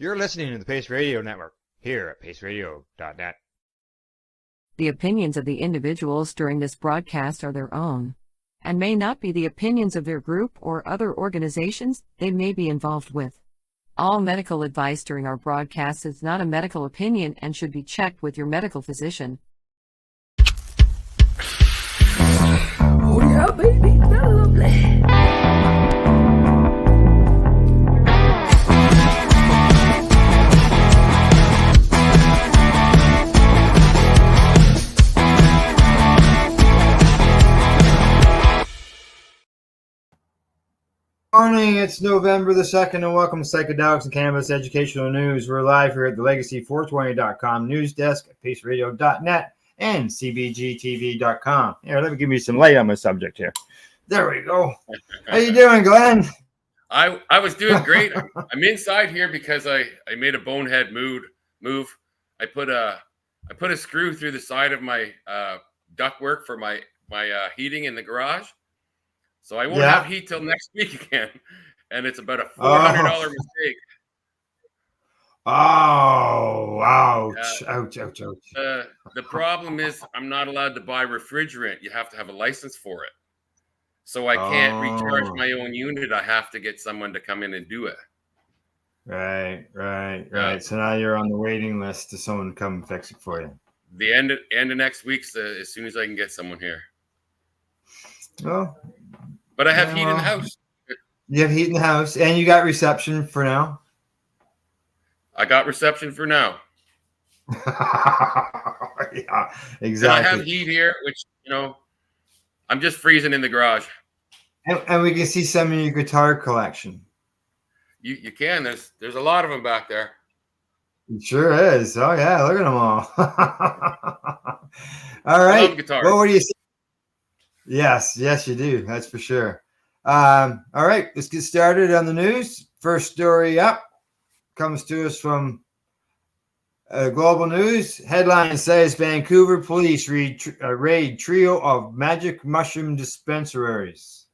You're listening to the Pace Radio Network here at paceradio.net. The opinions of the individuals during this broadcast are their own and may not be the opinions of their group or other organizations they may be involved with. All medical advice during our broadcast is not a medical opinion and should be checked with your medical physician. Oh yeah, baby, that's lovely. Morning, it's November the 2nd, and welcome to Psychedelics and Cannabis Educational News. We're live here at the Legacy420.com news desk at paceradio.net and cbgtv.com. Here, let me give you some light on my subject here. There we go. How you doing, Glenn? I was doing great. I'm inside here because I made a bonehead move. I put a screw through the side of my ductwork for my heating in the garage. So I won't have heat till next week again. And it's about a $400 mistake. Oh, ouch. Ouch. The problem is I'm not allowed to buy refrigerant. You have to have a license for it. So I can't recharge my own unit. I have to get someone to come in and do it. Right. So now you're on the waiting list to someone come fix it for you. The end of next week's as soon as I can get someone here. Well, but I have heat in the house. You have heat in the house, and you got reception for now? I got reception for now. Yeah, exactly. And I have heat here, which, I'm just freezing in the garage. And we can see some of your guitar collection. You can. There's a lot of them back there. It sure is. Oh, yeah. Look at them all. All right. I love guitar. Well, what do you see? Yes, you do. That's for sure. All right, let's get started on the news. First story up comes to us from Global News. Headline says Vancouver police raid trio of magic mushroom dispensaries.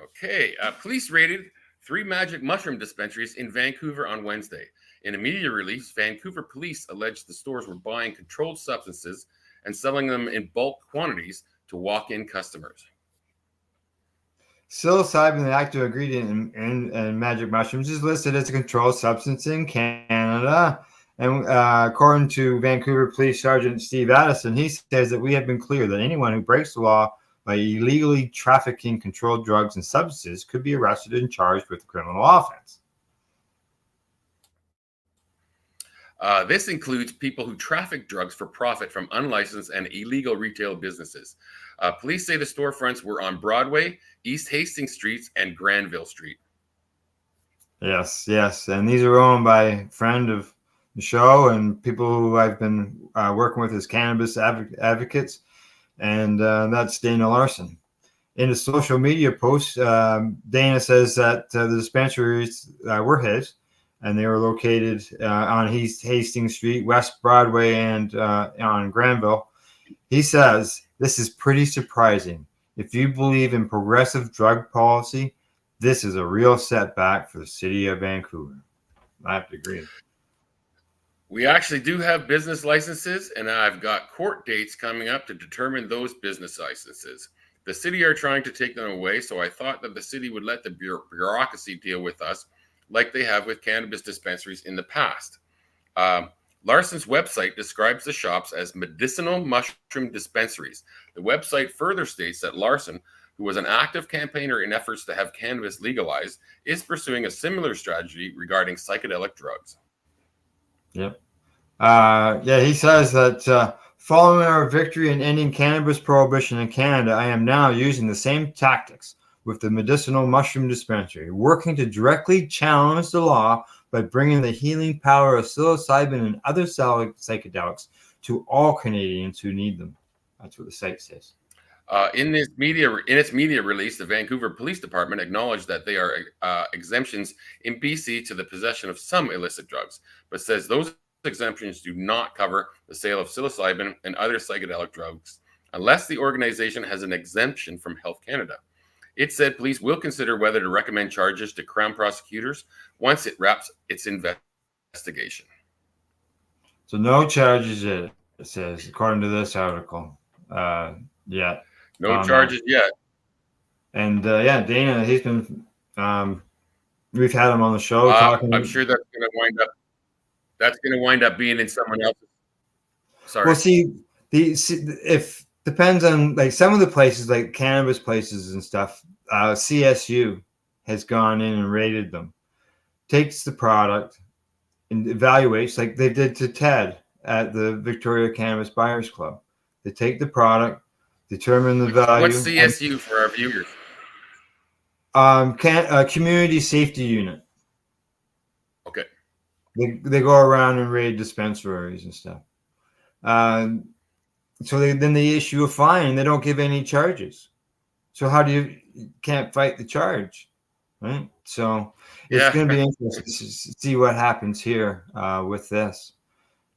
Okay, police raided 3 magic mushroom dispensaries in Vancouver on Wednesday. In a media release, Vancouver police alleged the stores were buying controlled substances and selling them in bulk quantities to walk-in customers. Psilocybin, the active ingredient in magic mushrooms, is listed as a controlled substance in Canada. And according to Vancouver Police Sergeant Steve Addison, he says that we have been clear that anyone who breaks the law by illegally trafficking controlled drugs and substances could be arrested and charged with a criminal offense. This includes people who traffic drugs for profit from unlicensed and illegal retail businesses. Police say the storefronts were on Broadway, East Hastings Streets, and Granville Street. Yes. And these are owned by a friend of the show and people who I've been working with as cannabis advocates, and that's Dana Larson. In a social media post, Dana says that the dispensaries were his, and they were located on East Hastings Street, West Broadway, and on Granville. He says, this is pretty surprising. If you believe in progressive drug policy, this is a real setback for the city of Vancouver. I have to agree. We actually do have business licenses, and I've got court dates coming up to determine those business licenses. The city are trying to take them away, so I thought that the city would let the bureaucracy deal with us like they have with cannabis dispensaries in the past. Larson's website describes the shops as medicinal mushroom dispensaries. The website further states that Larson, who was an active campaigner in efforts to have cannabis legalized, is pursuing a similar strategy regarding psychedelic drugs. Yep. He says that following our victory in ending cannabis prohibition in Canada, I am now using the same tactics with the medicinal mushroom dispensary, working to directly challenge the law by bringing the healing power of psilocybin and other psychedelics to all Canadians who need them. That's what the site says. In its media release, the Vancouver Police Department acknowledged that they are exemptions in BC to the possession of some illicit drugs, but says those exemptions do not cover the sale of psilocybin and other psychedelic drugs unless the organization has an exemption from Health Canada. It said police will consider whether to recommend charges to Crown prosecutors once it wraps its investigation. So no charges yet, it says, according to this article. Yet. No charges yet. And yeah, Dana, he's been. We've had him on the show talking. I'm sure that's going to wind up. That's going to wind up being in someone else's. Sorry. Well, see, if depends on like some of the places, like cannabis places and stuff. CSU has gone in and rated them, takes the product, and evaluates like they did to Ted at the Victoria Cannabis Buyers Club. They take the product, determine the value. What's CSU for our viewers? Community Safety Unit. Okay. They go around and raid dispensaries and stuff. So then they issue a fine. They don't give any charges. So how do you can't fight the charge, right? So it's going to be interesting to see what happens here with this.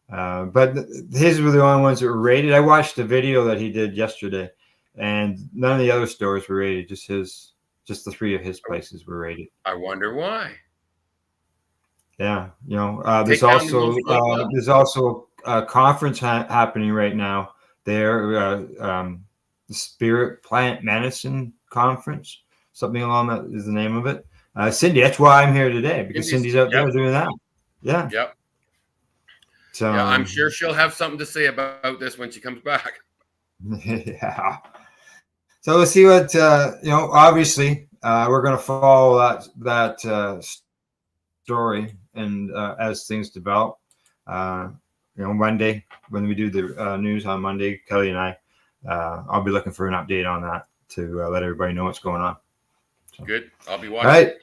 But his were the only ones that were raided. I watched the video that he did yesterday, and none of the other stores were raided. Just the 3 of his places were raided. I wonder why. Yeah, there's also a conference happening right now there, the Spirit Plant Medicine Conference, something along that is the name of it. Cindy, that's why I'm here today, because Cindy's out there doing that. Yeah. Yep. So yeah, I'm sure she'll have something to say about this when she comes back. Yeah. So we'll see what obviously we're going to follow that story, and as things develop, Monday when we do the news on Monday, Kelly and I, I'll be looking for an update on that to let everybody know what's going on. So. Good. I'll be watching. All right.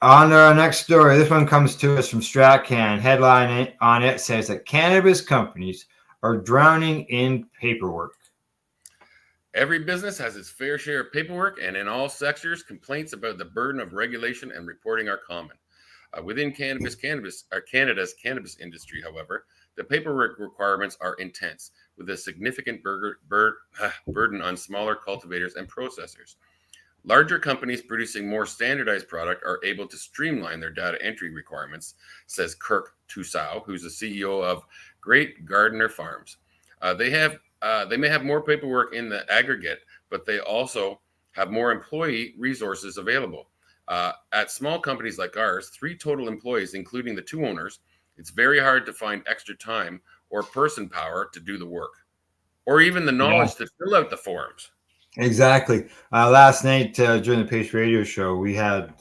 On to our next story. This one comes to us from StratCan. Headline on it says that cannabis companies are drowning in paperwork. Every business has its fair share of paperwork, and in all sectors, complaints about the burden of regulation and reporting are common. Within Canada's cannabis industry, however, the paperwork requirements are intense, with a significant burden on smaller cultivators and processors. Larger companies producing more standardized product are able to streamline their data entry requirements, says Kirk Tussaud, who's the CEO of Great Gardener Farms. They may have more paperwork in the aggregate, but they also have more employee resources available. At small companies like ours, 3 total employees, including the 2 owners, it's very hard to find extra time or person power to do the work, or even the knowledge to fill out the forms. Exactly. Last night during the Pace Radio show, we had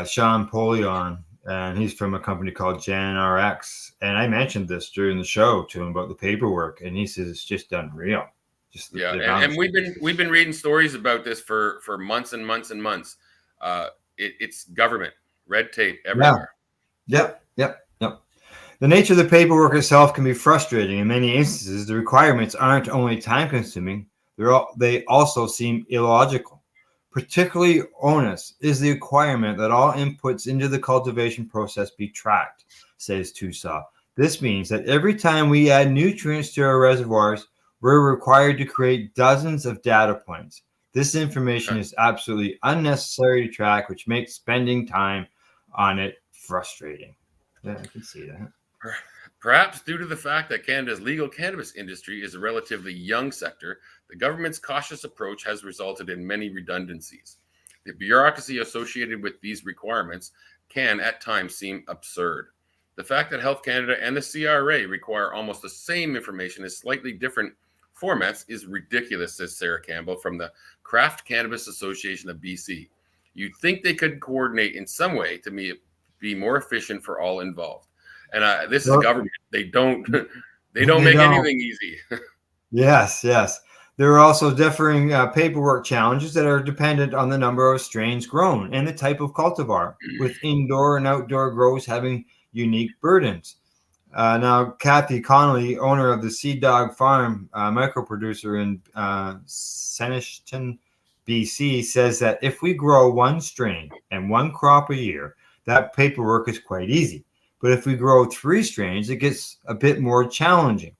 Sean Poley on, and he's from a company called JanRx. And I mentioned this during the show to him about the paperwork, and he says it's just unreal. And we've been reading stories about this for months and months and months. It's government red tape everywhere. Yep. The nature of the paperwork itself can be frustrating. In many instances, the requirements aren't only time-consuming; they also seem illogical. Particularly onerous is the requirement that all inputs into the cultivation process be tracked, says Tussaud. This means that every time we add nutrients to our reservoirs, we're required to create dozens of data points. This information is absolutely unnecessary to track, which makes spending time on it frustrating. Yeah, I can see that. Perhaps due to the fact that Canada's legal cannabis industry is a relatively young sector, the government's cautious approach has resulted in many redundancies. The bureaucracy associated with these requirements can at times seem absurd. The fact that Health Canada and the CRA require almost the same information in slightly different formats is ridiculous, says Sarah Campbell from the Craft Cannabis Association of BC. You'd think they could coordinate in some way to be more efficient for all involved. And this is government. They don't make anything easy. Yes. There are also differing paperwork challenges that are dependent on the number of strains grown and the type of cultivar, with indoor and outdoor grows having unique burdens. Now, Kathy Connolly, owner of the Sea Dog Farm, micro producer in Seneschton, BC, says that if we grow one strain and one crop a year, that paperwork is quite easy. But if we grow 3 strains, it gets a bit more challenging.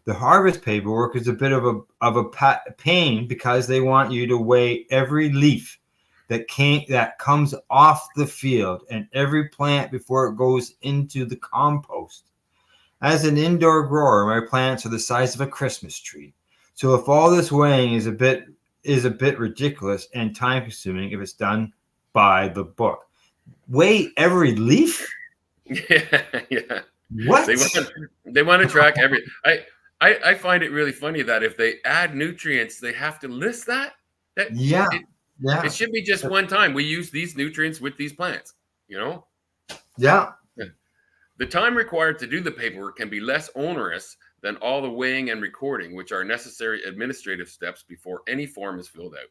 The harvest paperwork is a bit of a pain because they want you to weigh every leaf that comes off the field and every plant before it goes into the compost. As an indoor grower, my plants are the size of a Christmas tree. So if all this weighing is a bit ridiculous and time consuming if it's done by the book. Weigh every leaf? Yeah. What? They want to track every. I find it really funny that if they add nutrients, they have to list that. Yeah. It should be just one time. We use these nutrients with these plants, you know? Yeah. The time required to do the paperwork can be less onerous than all the weighing and recording, which are necessary administrative steps before any form is filled out.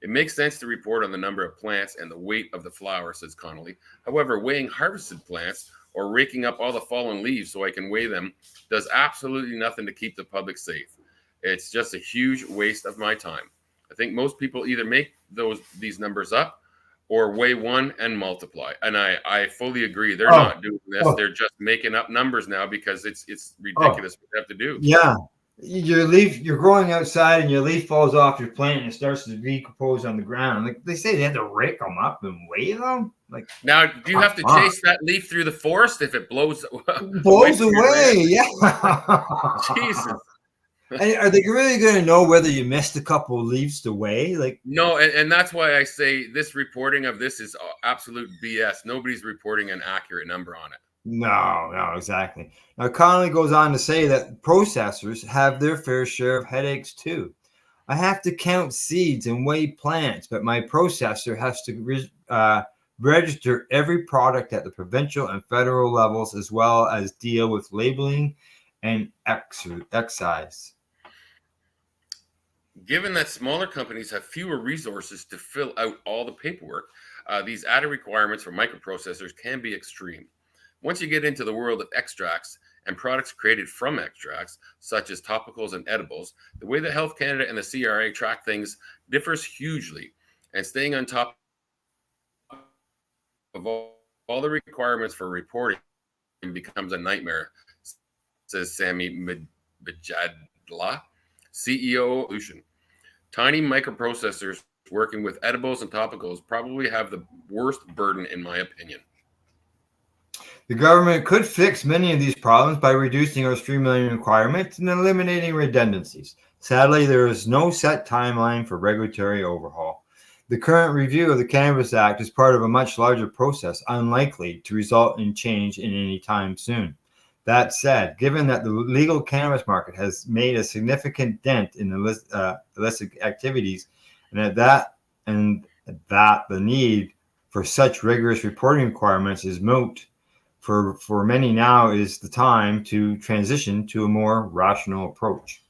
It makes sense to report on the number of plants and the weight of the flower, says Connolly. However, weighing harvested plants or raking up all the fallen leaves so I can weigh them does absolutely nothing to keep the public safe. It's just a huge waste of my time. I think most people either make these numbers up or weigh one and multiply. And I fully agree. They're not doing this. They're just making up numbers now because it's ridiculous what they have to do. Yeah. You're growing outside and your leaf falls off your plant and it starts to decompose on the ground. Like they say they have to rake them up and weigh them. Like now, do you have to chase that leaf through the forest if it blows away? Yeah. Jesus. And are they really going to know whether you missed a couple of leaves to weigh? Like no, and that's why I say this reporting of this is absolute BS. Nobody's reporting an accurate number on it. No, exactly. Now, Connolly goes on to say that processors have their fair share of headaches too. I have to count seeds and weigh plants, but my processor has to register every product at the provincial and federal levels, as well as deal with labeling and excise. Given that smaller companies have fewer resources to fill out all the paperwork, these added requirements for microprocessors can be extreme. Once you get into the world of extracts and products created from extracts, such as topicals and edibles, the way that Health Canada and the CRA track things differs hugely, and staying on top of all the requirements for reporting becomes a nightmare, says Sammy Bajadla, CEO of Lucian. Tiny microprocessors working with edibles and topicals probably have the worst burden, in my opinion. The government could fix many of these problems by reducing or streamlining requirements and eliminating redundancies. Sadly, there is no set timeline for regulatory overhaul. The current review of the Cannabis Act is part of a much larger process, unlikely to result in change in any time soon. That said, given that the legal cannabis market has made a significant dent in the illicit activities, and that the need for such rigorous reporting requirements is moot, for many now is the time to transition to a more rational approach.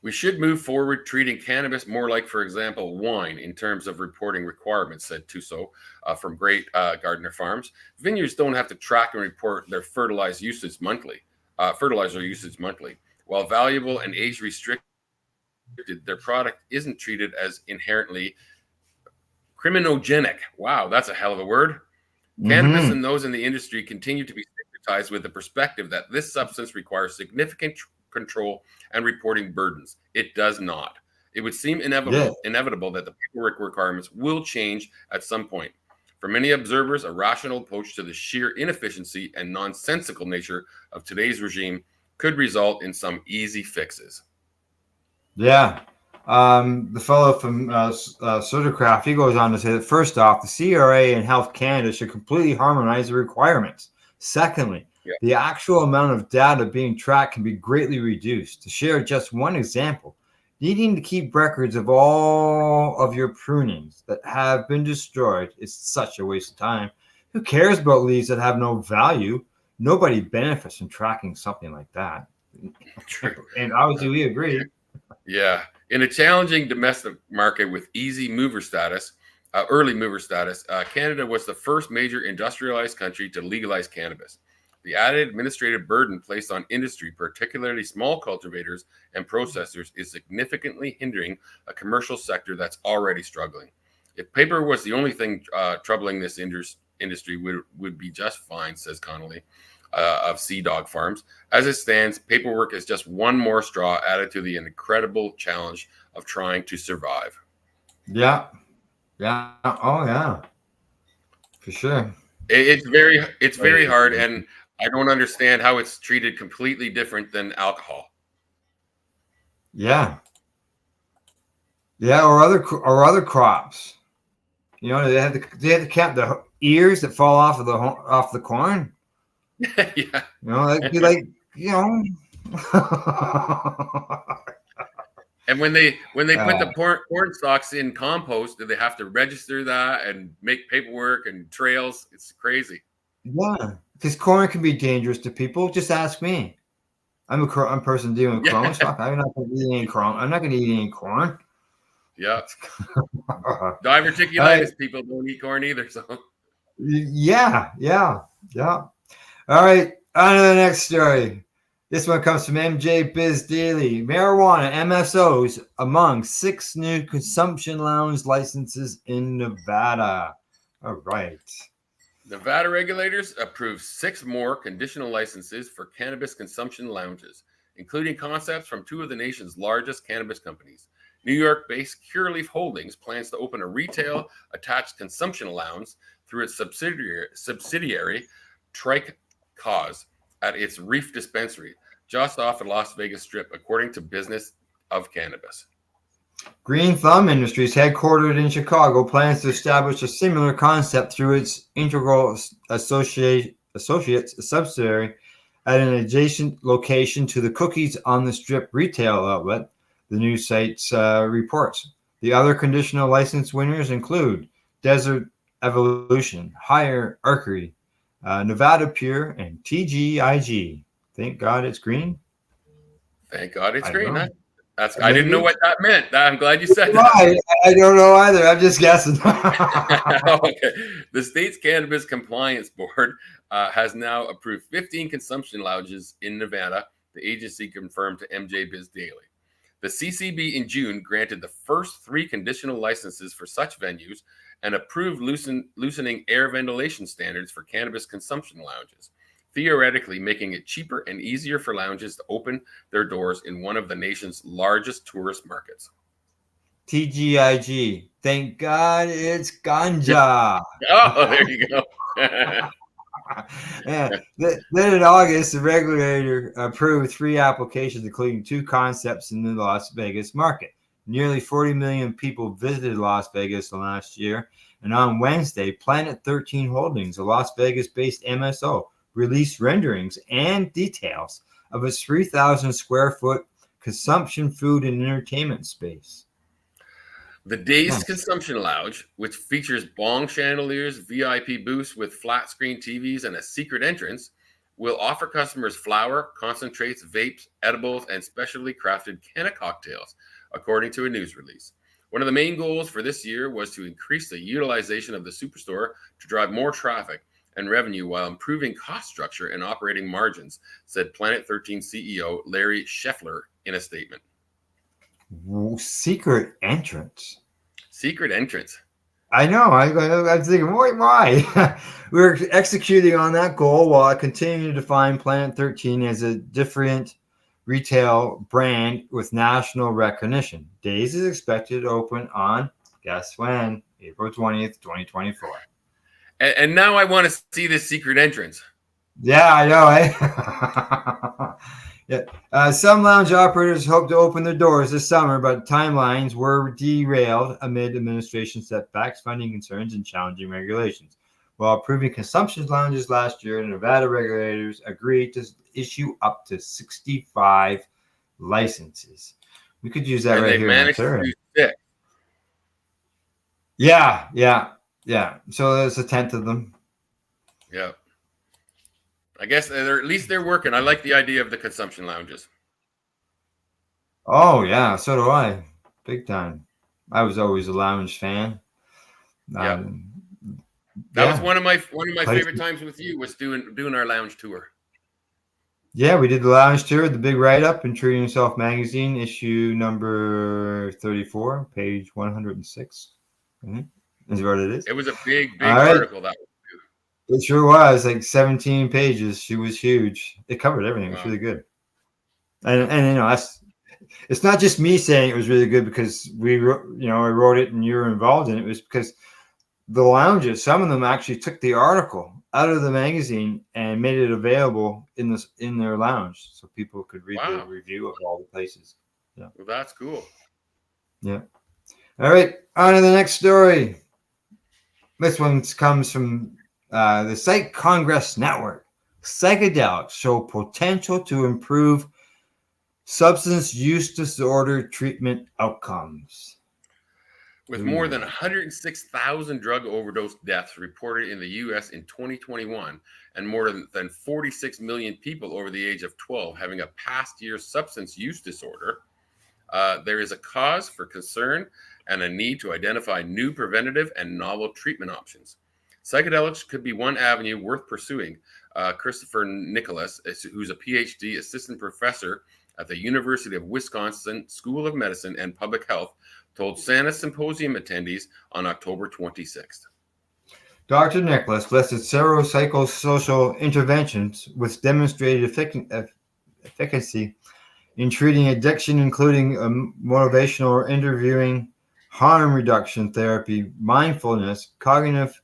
We should move forward treating cannabis more like, for example, wine in terms of reporting requirements, said Tuso from Great Gardener Farms. Vineyards don't have to track and report their fertilizer usage monthly. While valuable and age restricted, their product isn't treated as inherently criminogenic. Wow, that's a hell of a word. Cannabis and those in the industry continue to be stigmatized with the perspective that this substance requires significant control and reporting burdens. It does not. It would seem inevitable that the paperwork requirements will change at some point. For many observers, a rational approach to the sheer inefficiency and nonsensical nature of today's regime could result in some easy fixes. Yeah. The fellow from Sodercraft, he goes on to say that first off, the CRA and Health Canada should completely harmonize the requirements. Secondly, the actual amount of data being tracked can be greatly reduced. To share just one example, needing to keep records of all of your prunings that have been destroyed is such a waste of time. Who cares about leaves that have no value? Nobody benefits from tracking something like that. True. And obviously we agree. Yeah. In a challenging domestic market with early mover status, Canada was the first major industrialized country to legalize cannabis. The added administrative burden placed on industry, particularly small cultivators and processors, is significantly hindering a commercial sector that's already struggling. If paper was the only thing troubling this industry, would be just fine, says Connolly. of sea dog farms. As it stands, paperwork is just one more straw added to the incredible challenge of trying to survive. Yeah. Yeah. Oh, yeah. For sure. It's very hard, and I don't understand how it's treated completely different than alcohol. Yeah. Yeah. Or other crops. You know, they have to count the ears that fall off the corn. Yeah. You know, that'd be like, you know. And when they put the corn stalks in compost, do they have to register that and make paperwork and trails? It's crazy. Yeah, because corn can be dangerous to people. Just ask me. I'm a person dealing with corn stock. I'm not going to eat any corn. I'm not going to eat any corn. Yeah. Diverticulitis people don't eat corn either. So yeah. All right, on to the next story. This one comes from MJ Biz Daily. Marijuana MSOs among 6 new consumption lounge licenses in Nevada. All right. Nevada regulators approved 6 more conditional licenses for cannabis consumption lounges, including concepts from 2 of the nation's largest cannabis companies. New York-based Cureleaf Holdings plans to open a retail-attached consumption lounge through its subsidiary Trike Cause at its Reef dispensary, just off the Las Vegas Strip, according to Business of Cannabis. Green Thumb Industries, headquartered in Chicago, plans to establish a similar concept through its Integral Associates subsidiary at an adjacent location to the Cookies on the Strip retail outlet, the news site reports. The other conditional license winners include Desert Evolution, Hierarchy, Nevada Pure, and TGIG. Thank God it's green. Thank God it's green, huh? I didn't know what that meant. I'm glad you said that. I don't know either. I'm just guessing. Okay. The state's Cannabis Compliance Board has now approved 15 consumption lounges in Nevada, the agency confirmed to MJ Biz Daily. The CCB in June granted the first 3 conditional licenses for such venues and approved loosening air ventilation standards for cannabis consumption lounges, theoretically making it cheaper and easier for lounges to open their doors in one of the nation's largest tourist markets. TGIG. Thank God it's ganja. Oh, there you go. Yeah. Then in August, the regulator approved 3 applications, including 2 concepts in the Las Vegas market. Nearly 40 million people visited Las Vegas last year. And on Wednesday, Planet 13 Holdings, a Las Vegas-based MSO, released renderings and details of its 3,000 square foot consumption, food, and entertainment space. The Dazed Consumption Lounge, which features bong chandeliers, VIP booths with flat screen TVs, and a secret entrance, will offer customers flower, concentrates, vapes, edibles, and specially crafted canna cocktails, according to a news release. One of the main goals for this year was to increase the utilization of the superstore to drive more traffic and revenue while improving cost structure and operating margins, said Planet 13 CEO Larry Scheffler in a statement. Secret entrance. Secret entrance. I know. I'm thinking, why? We're executing on that goal while continuing to define Planet 13 as a different retail brand with national recognition. Days is expected to open on, guess when? April 20th, 2024. And now I want to see this secret entrance. Yeah, I know. Yeah. Some lounge operators hope to open their doors this summer, but timelines were derailed amid administration setbacks, funding concerns, and challenging regulations. While approving consumption lounges last year, Nevada regulators agreed to issue up to 65 licenses. We could use that and right here in Ontario. Yeah. So there's a 10th of them. Yeah. I guess at least they're working. I like the idea of the consumption lounges. Oh yeah, so do I. Big time. I was always a lounge fan. Yeah. That was one of my favorite times with you was doing our lounge tour. Yeah, we did the lounge tour, the big write-up in Treating Yourself magazine, issue number 34, page 106. Mm-hmm. Is what it is. It was a big article that was. It sure was like 17 pages. She was huge. It covered everything. It was Wow. really good. And it's not just me saying it was really good because I wrote it and you were involved in it. It was because the lounges, some of them actually took the article out of the magazine and made it available in their lounge so people could read the review of all the places. Yeah. Well, that's cool. Yeah. All right, on to the next story. This one comes from the Psych Congress Network. Psychedelics show potential to improve substance use disorder treatment outcomes. With more than 106,000 drug overdose deaths reported in the U.S. in 2021, and more than 46 million people over the age of 12 having a past year substance use disorder, there is a cause for concern and a need to identify new preventative and novel treatment options. Psychedelics could be one avenue worth pursuing. Christopher Nicholas, who's a PhD assistant professor at the University of Wisconsin School of Medicine and Public Health, told SANA symposium attendees on October 26th. Dr. Nicholas listed several psychosocial interventions with demonstrated efficacy in treating addiction, including motivational or interviewing, harm reduction therapy, mindfulness, cognitive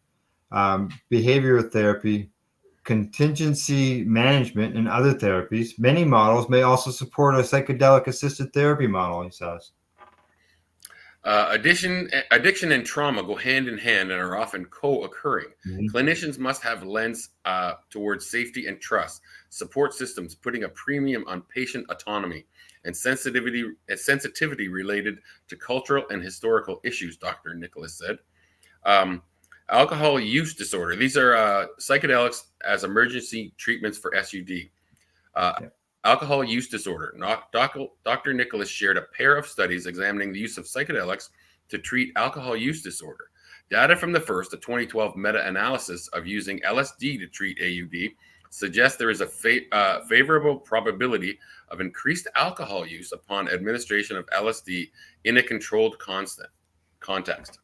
behavioral therapy, contingency management, and other therapies. Many models may also support a psychedelic-assisted therapy model, he says. Addiction and trauma go hand in hand and are often co-occurring. Mm-hmm. Clinicians must have a lens towards safety and trust, support systems putting a premium on patient autonomy, and sensitivity related to cultural and historical issues, Dr. Nicholas said. Alcohol use disorder. These are psychedelics as emergency treatments for SUD. Alcohol use disorder. Dr. Nicholas shared a pair of studies examining the use of psychedelics to treat alcohol use disorder. Data from the first, a 2012 meta-analysis of using LSD to treat AUD, suggests there is a favorable probability of increased alcohol use upon administration of LSD in a controlled context.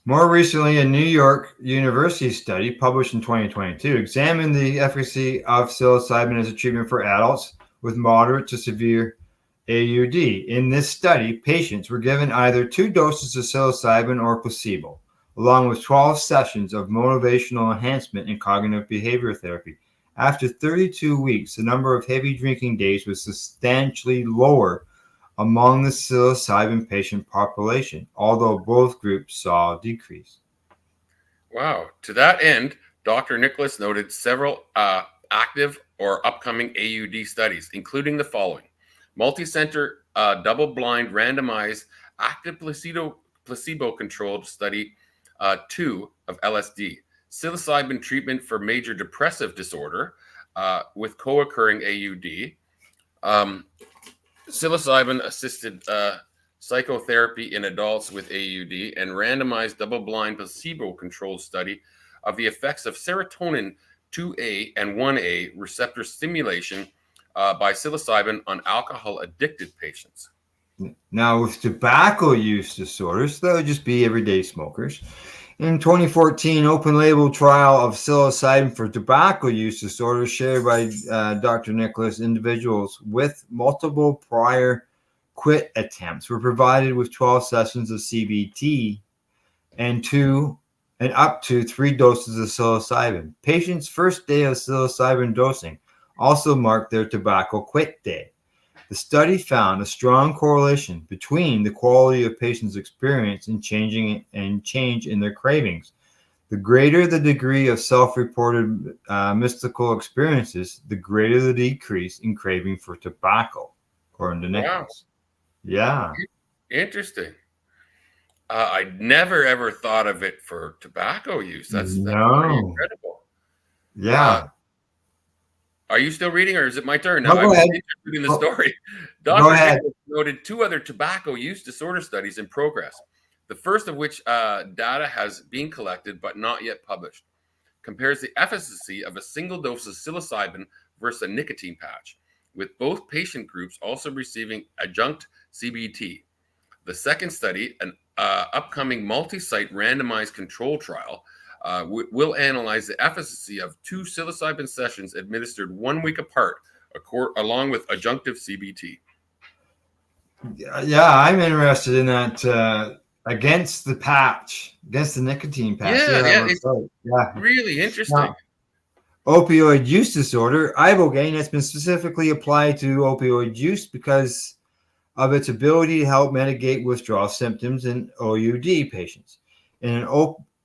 More recently, a New York University study published in 2022 examined the efficacy of psilocybin as a treatment for adults with moderate to severe AUD. In this study, patients were given either 2 doses of psilocybin or placebo, along with 12 sessions of motivational enhancement and cognitive behavior therapy. After 32 weeks, the number of heavy drinking days was substantially lower among the psilocybin patient population, although both groups saw a decrease. Wow. To that end, Dr. Nicholas noted several active or upcoming AUD studies, including the following: multi-center, double-blind, randomized, active placebo-controlled study 2 of LSD, psilocybin treatment for major depressive disorder with co-occurring AUD, psilocybin-assisted psychotherapy in adults with AUD, and randomized double-blind placebo-controlled study of the effects of serotonin 2A and 1A receptor stimulation by psilocybin on alcohol-addicted patients. Now, with tobacco use disorders, that would just be everyday smokers. In 2014, open-label trial of psilocybin for tobacco use disorders shared by Dr. Nicholas, individuals with multiple prior quit attempts were provided with 12 sessions of CBT and up to 3 doses of psilocybin. Patients' first day of psilocybin dosing also marked their tobacco quit day. The study found a strong correlation between the quality of patients' experience and change in their cravings. The greater the degree of self-reported mystical experiences, the greater the decrease in craving for tobacco, according to Nicholas. Yeah. Interesting. I never ever thought of it for tobacco use. That's pretty incredible. Yeah. Are you still reading, or is it my turn now? No, go ahead. In the story. Go ahead. Dr. noted 2 other tobacco use disorder studies in progress, the first of which data has been collected but not yet published, compares the efficacy of a single dose of psilocybin versus a nicotine patch, with both patient groups also receiving adjunct CBT. The second study, an upcoming multi-site randomized control trial, will analyze the efficacy of 2 psilocybin sessions administered 1 week apart, along with adjunctive CBT. Yeah, I'm interested in that against the patch, against the nicotine patch. Yeah, it's really interesting. Now, opioid use disorder, ibogaine has been specifically applied to opioid use because of its ability to help mitigate withdrawal symptoms in OUD patients. In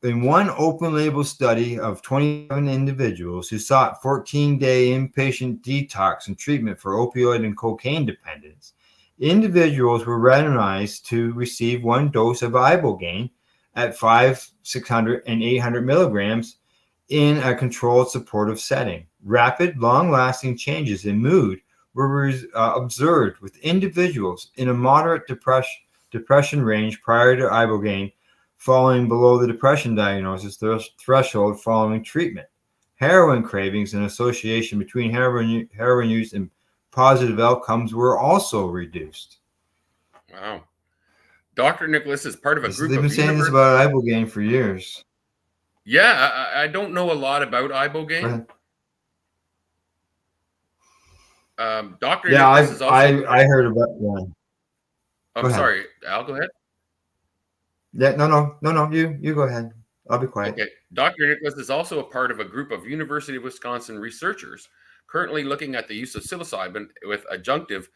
one open-label study of 27 individuals who sought 14-day inpatient detox and treatment for opioid and cocaine dependence, individuals were randomized to receive 1 dose of ibogaine at 500, 600, and 800 milligrams in a controlled supportive setting. Rapid, long-lasting changes in mood were observed with individuals in a moderate depression range prior to ibogaine falling below the depression diagnosis threshold following treatment. Heroin cravings and association between heroin use and positive outcomes were also reduced. Wow. Dr. Nicholas is part of a group They've been saying this about ibogaine for years. Yeah, I don't know a lot about ibogaine. Dr. Nicholas is also I heard about one. I'm sorry, Al, go ahead. Yeah, no, you go ahead. I'll be quiet. Okay. Dr. Nicholas is also a part of a group of University of Wisconsin researchers currently looking at the use of psilocybin with adjunctive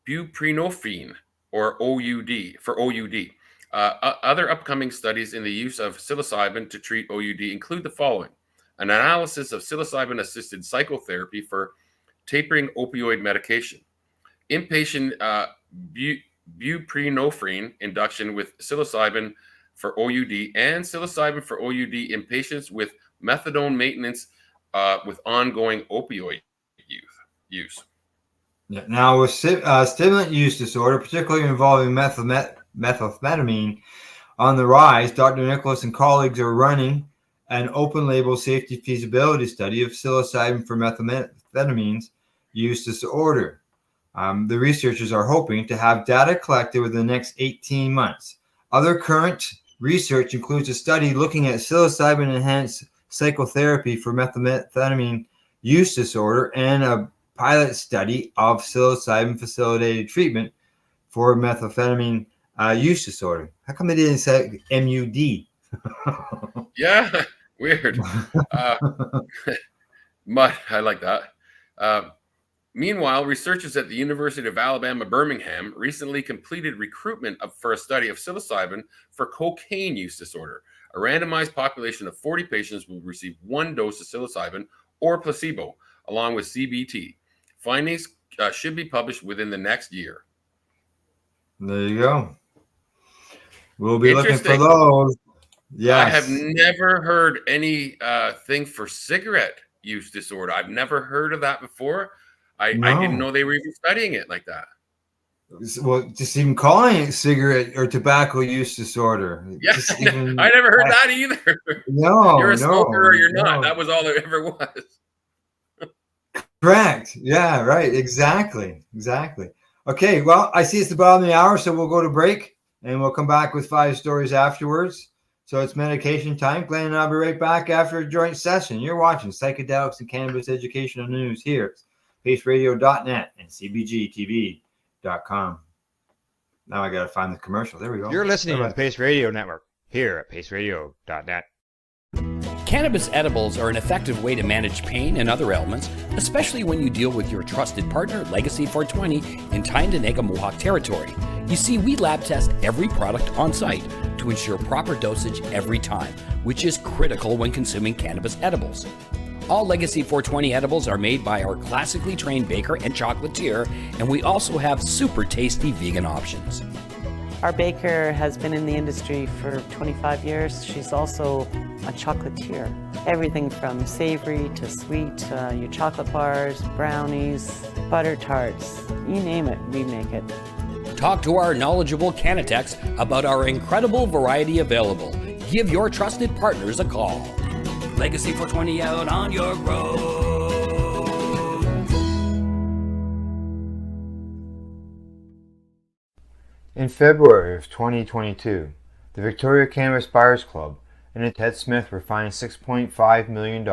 buprenorphine or OUD. Other upcoming studies in the use of psilocybin to treat OUD include the following: an analysis of psilocybin-assisted psychotherapy for tapering opioid medication, inpatient buprenorphine induction with psilocybin for OUD, and psilocybin for OUD in patients with methadone maintenance with ongoing opioid use. Yeah. Now, with stimulant use disorder, particularly involving methamphetamine on the rise, Dr. Nicholas and colleagues are running an open-label safety feasibility study of psilocybin for methamphetamines use disorder. The researchers are hoping to have data collected within the next 18 months. Other current research includes a study looking at psilocybin-enhanced psychotherapy for methamphetamine use disorder and a pilot study of psilocybin-facilitated treatment for methamphetamine use disorder. How come they didn't say MUD? Yeah, weird. But I like that. Meanwhile, researchers at the University of Alabama, Birmingham recently completed recruitment for a study of psilocybin for cocaine use disorder. A randomized population of 40 patients will receive 1 dose of psilocybin or placebo, along with CBT. Findings should be published within the next year. There you go. We'll be looking for those. Yes. I have never heard any thing for cigarette use disorder. I've never heard of that before. I didn't know they were even studying it like that. Well, just even calling it cigarette or tobacco use disorder. Yeah, I never heard that either. No, you're a smoker or you're not. That was all it ever was. Correct. Yeah, right. Exactly. Okay, well, I see it's the bottom of the hour, so we'll go to break and we'll come back with 5 stories afterwards. So it's medication time. Glenn and I'll be right back after a joint session. You're watching Psychedelics and Cannabis Educational News here at paceradio.net and cbgtv.com. Now I got to find the commercial. There we go. You're listening to the Pace Radio Network here at paceradio.net. Cannabis edibles are an effective way to manage pain and other ailments, especially when you deal with your trusted partner, Legacy 420, in Tyendinaga Mohawk territory. You see, we lab test every product on site to ensure proper dosage every time, which is critical when consuming cannabis edibles. All Legacy 420 edibles are made by our classically trained baker and chocolatier, and we also have super tasty vegan options. Our baker has been in the industry for 25 years. She's also a chocolatier. Everything from savory to sweet, your chocolate bars, brownies, butter tarts, you name it, we make it. Talk to our knowledgeable Cannatex about our incredible variety available. Give your trusted partners a call. Legacy 420 out on your road. In February of 2022, The Victoria Cannabis Buyers Club and Ted Smith were fined $6.5 million.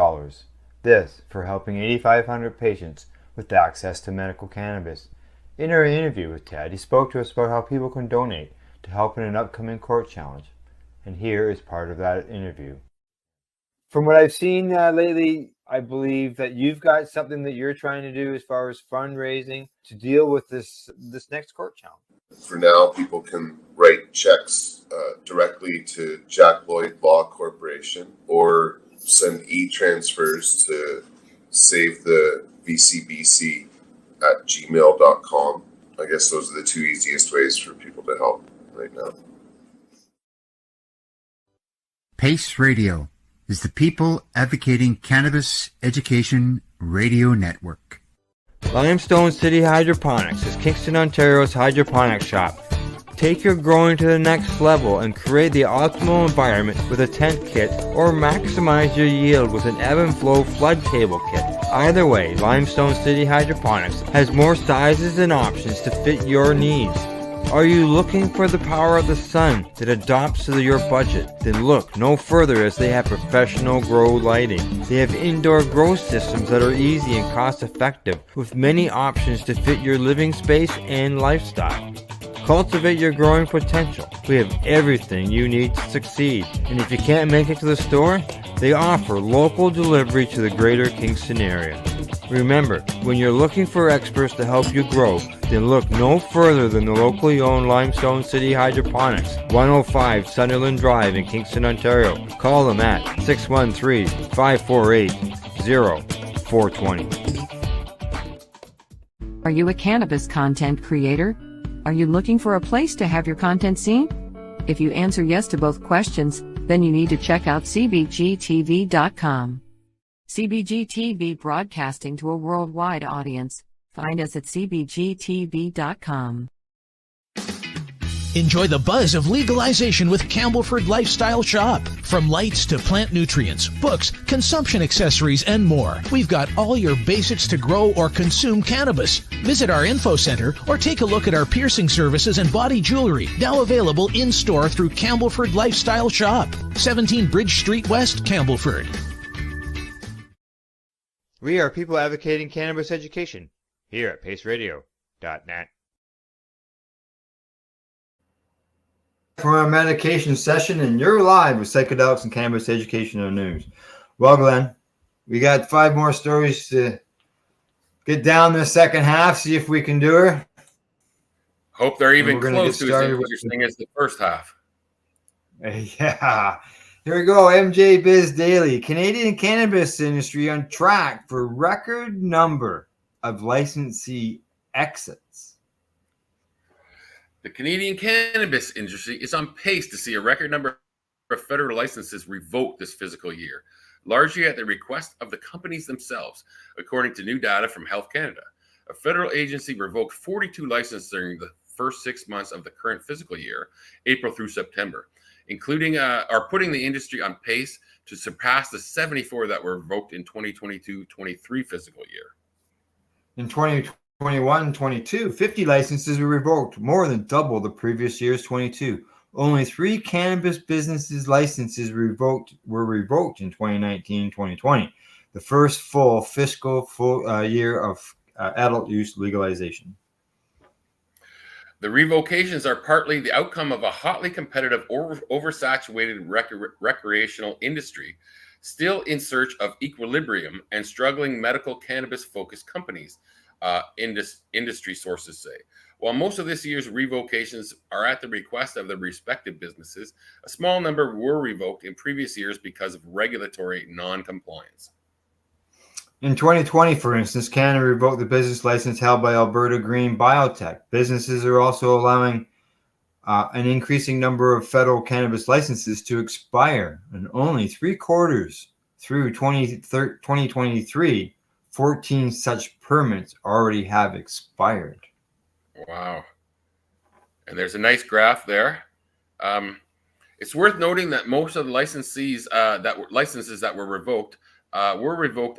This for helping 8,500 patients with access to medical cannabis. In our interview with Ted, he spoke to us about how people can donate to help in an upcoming court challenge. And here is part of that interview. From what I've seen lately, I believe that you've got something that you're trying to do as far as fundraising to deal with this next court challenge. For now, people can write checks directly to Jack Lloyd Law Corporation or send e-transfers to save the VCBC at gmail.com. I guess those are the two easiest ways for people to help right now. PACE Radio is the People Advocating Cannabis Education Radio Network. Limestone City Hydroponics is Kingston, Ontario's hydroponics shop. Take your growing to the next level and create the optimal environment with a tent kit, or maximize your yield with an ebb and flow flood table kit. Either way, Limestone City Hydroponics has more sizes and options to fit your needs. Are you looking for the power of the sun that adapts to your budget? Then look no further, as they have professional grow lighting. They have indoor grow systems that are easy and cost effective, with many options to fit your living space and lifestyle. Cultivate your growing potential. We have everything you need to succeed. And if you can't make it to the store, they offer local delivery to the greater Kingston area. Remember, when you're looking for experts to help you grow, then look no further than the locally owned Limestone City Hydroponics, 105 Sunderland Drive in Kingston, Ontario. Call them at 613-548-0420. Are you a cannabis content creator? Are you looking for a place to have your content seen? If you answer yes to both questions, then you need to check out cbgtv.com. CBG TV, broadcasting to a worldwide audience. Find us at cbgtv.com. Enjoy the buzz of legalization with Campbellford Lifestyle Shop. From lights to plant nutrients, books, consumption accessories, and more, we've got all your basics to grow or consume cannabis. Visit our info center or take a look at our piercing services and body jewelry, now available in-store through Campbellford Lifestyle Shop, 17 Bridge Street West, Campbellford. We are people advocating cannabis education here at paceradio.net. For our medication session, and you're live with Psychedelics and Cannabis Educational News. Well, Glenn, we got 5 more stories to get down the second half, see if we can do her. Hope they're even close to as interesting as the first half. Yeah. Here we go. MJ Biz Daily. Canadian cannabis industry on track for record number of licensee exits. The Canadian cannabis industry is on pace to see a record number of federal licenses revoked this fiscal year, largely at the request of the companies themselves, according to new data from Health Canada. A federal agency revoked 42 licenses during the first 6 months of the current fiscal year, April through September, including putting the industry on pace to surpass the 74 that were revoked in 2022-23 fiscal year. In 2021-22, 50 licenses were revoked, more than double the previous year's 22. Only 3 cannabis businesses licenses were revoked in 2019-2020, the first full fiscal year of adult use legalization. The revocations are partly the outcome of a hotly competitive, oversaturated recreational industry, still in search of equilibrium, and struggling medical cannabis-focused companies, industry sources say. While most of this year's revocations are at the request of the respective businesses, a small number were revoked in previous years because of regulatory non-compliance. In 2020, for instance, Canada revoked the business license held by Alberta Green Biotech. Businesses are also allowing an increasing number of federal cannabis licenses to expire. And only 3 quarters through 2023, 14 such permits already have expired. Wow. And there's a nice graph there. It's worth noting that most of the licenses that were revoked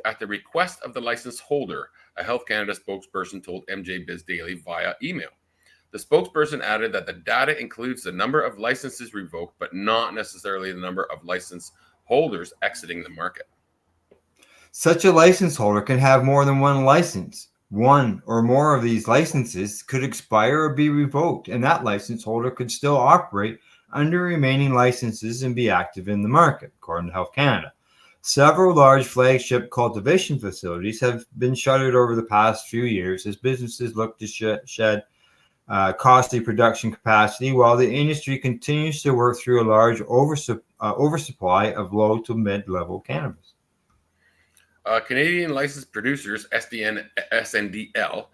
at the request of the license holder, a Health Canada spokesperson told MJ Biz Daily via email. The spokesperson added that the data includes the number of licenses revoked, but not necessarily the number of license holders exiting the market. Such a license holder can have more than one license. One or more of these licenses could expire or be revoked, and that license holder could still operate under remaining licenses and be active in the market, according to Health Canada. Several large flagship cultivation facilities have been shuttered over the past few years as businesses look to shed costly production capacity, while the industry continues to work through a large oversupply of low to mid-level cannabis. Canadian Licensed Producers, SNDL,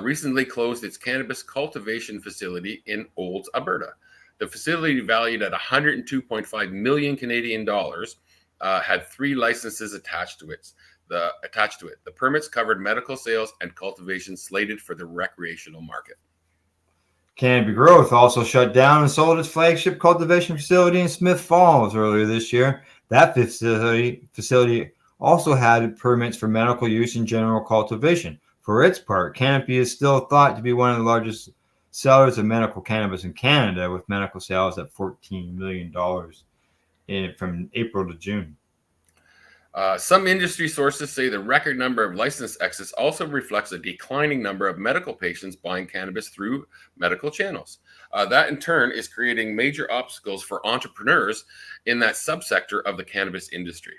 recently closed its cannabis cultivation facility in Olds, Alberta. The facility, valued at 102.5 million Canadian dollars, had 3 licenses attached to it. The permits covered medical sales and cultivation slated for the recreational market. Canopy Growth also shut down and sold its flagship cultivation facility in Smith Falls earlier this year. That facility also had permits for medical use and general cultivation. For its part, Canopy is still thought to be one of the largest sellers of medical cannabis in Canada, with medical sales at $14 million from April to June. Some industry sources say the record number of license exits also reflects a declining number of medical patients buying cannabis through medical channels. That in turn is creating major obstacles for entrepreneurs in that subsector of the cannabis industry.